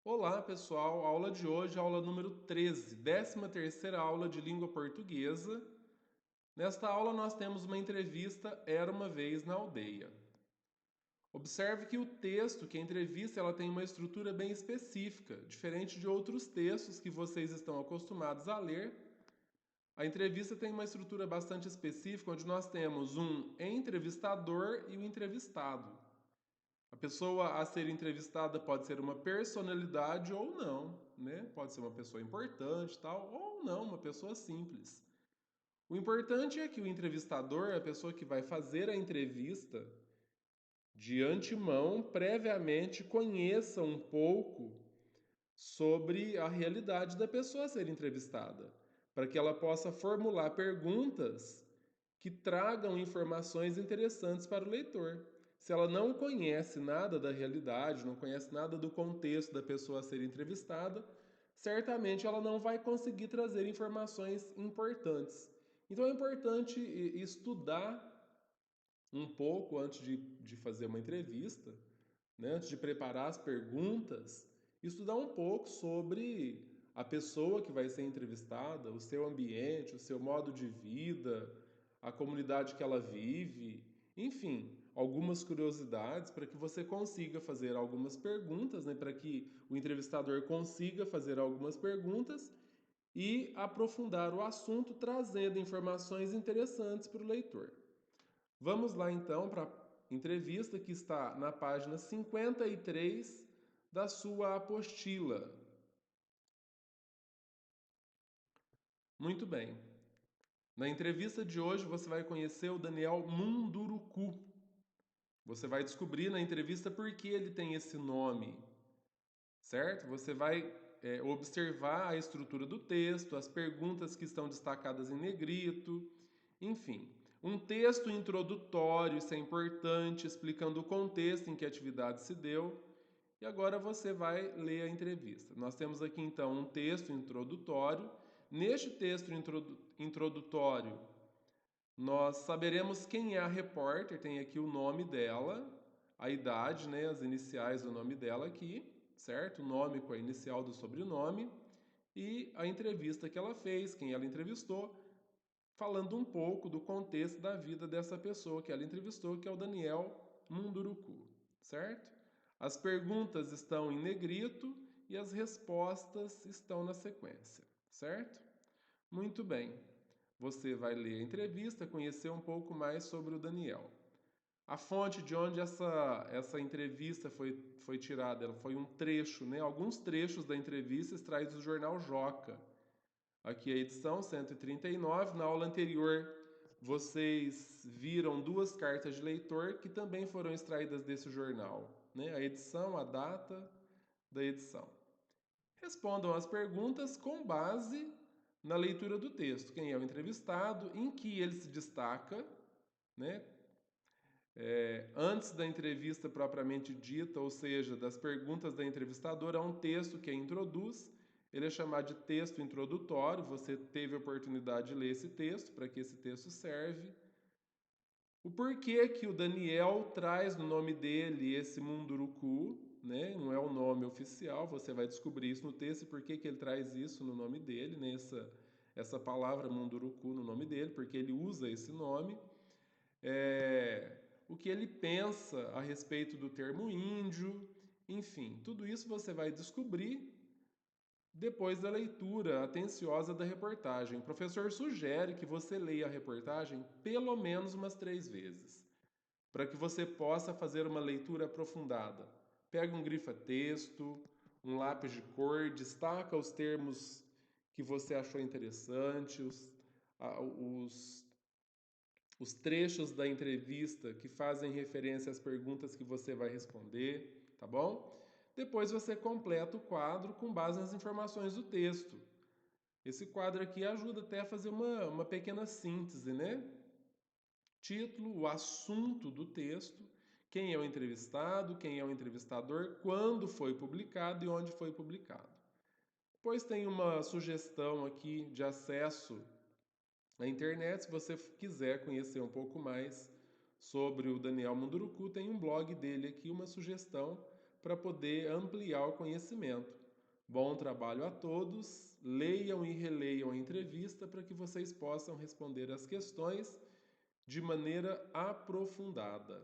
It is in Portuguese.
Olá, pessoal. A aula de hoje é a aula número 13, 13ª aula de língua portuguesa. Nesta aula nós temos uma entrevista Era uma vez na aldeia. Observe que o texto, que a entrevista, ela tem uma estrutura bem específica, diferente de outros textos que vocês estão acostumados a ler. A entrevista tem uma estrutura bastante específica, onde nós temos um entrevistador e o entrevistado. A pessoa a ser entrevistada pode ser uma personalidade ou não, né? Pode ser uma pessoa importante, tal, ou não, uma pessoa simples. O importante é que o entrevistador, a pessoa que vai fazer a entrevista, de antemão, previamente conheça um pouco sobre a realidade da pessoa a ser entrevistada, para que ela possa formular perguntas que tragam informações interessantes para o leitor. Se ela não conhece nada da realidade, não conhece nada do contexto da pessoa a ser entrevistada, certamente ela não vai conseguir trazer informações importantes. Então é importante estudar um pouco antes de fazer uma entrevista, né? Antes de preparar as perguntas, estudar um pouco sobre a pessoa que vai ser entrevistada, o seu ambiente, o seu modo de vida, a comunidade que ela vive, enfim, algumas curiosidades para que você consiga fazer algumas perguntas, né? Para que o entrevistador consiga fazer algumas perguntas e aprofundar o assunto, trazendo informações interessantes para o leitor. Vamos lá então para a entrevista que está na página 53 da sua apostila. Muito bem. Na entrevista de hoje você vai conhecer o Daniel Munduruku. Você vai descobrir na entrevista por que ele tem esse nome, certo? Você vai observar a estrutura do texto, as perguntas que estão destacadas em negrito, enfim. Um texto introdutório, isso é importante, explicando o contexto em que a atividade se deu. E agora você vai ler a entrevista. Nós temos aqui então um texto introdutório. Neste texto introdutório, nós saberemos quem é a repórter, tem aqui o nome dela, a idade, né, as iniciais do nome dela aqui, certo? O nome com a inicial do sobrenome e a entrevista que ela fez, quem ela entrevistou, falando um pouco do contexto da vida dessa pessoa que ela entrevistou, que é o Daniel Munduruku, certo? As perguntas estão em negrito e as respostas estão na sequência, certo? Muito bem. Você vai ler a entrevista, conhecer um pouco mais sobre o Daniel. A fonte de onde essa entrevista foi tirada, ela foi um trecho, né? Alguns trechos da entrevista extraídos do jornal Joca. Aqui a edição 139. Na aula anterior, vocês viram duas cartas de leitor que também foram extraídas desse jornal, né? A edição, a data da edição. Respondam as perguntas com base na leitura do texto. Quem é o entrevistado, em que ele se destaca, né? Antes da entrevista propriamente dita, ou seja, das perguntas da entrevistadora, há um texto que a introduz. Ele é chamado de texto introdutório. Você teve a oportunidade de ler esse texto, para que esse texto serve. O porquê que o Daniel traz no nome dele esse Munduruku, né? Não é o nome oficial, você vai descobrir isso no texto e por que ele traz isso no nome dele, né? Essa palavra Munduruku no nome dele, porque ele usa esse nome. O que ele pensa a respeito do termo índio, enfim, tudo isso você vai descobrir depois da leitura atenciosa da reportagem. O professor sugere que você leia a reportagem pelo menos umas 3 vezes, para que você possa fazer uma leitura aprofundada. Pega um grifa-texto, um lápis de cor, destaca os termos que você achou interessantes, os os trechos da entrevista que fazem referência às perguntas que você vai responder, tá bom? Depois você completa o quadro com base nas informações do texto. Esse quadro aqui ajuda até a fazer uma pequena síntese, né? Título, o assunto do texto, quem é o entrevistado, quem é o entrevistador, quando foi publicado e onde foi publicado. Depois tem uma sugestão aqui de acesso à internet. Se você quiser conhecer um pouco mais sobre o Daniel Munduruku, tem um blog dele aqui, uma sugestão para poder ampliar o conhecimento. Bom trabalho a todos, leiam e releiam a entrevista para que vocês possam responder as questões de maneira aprofundada.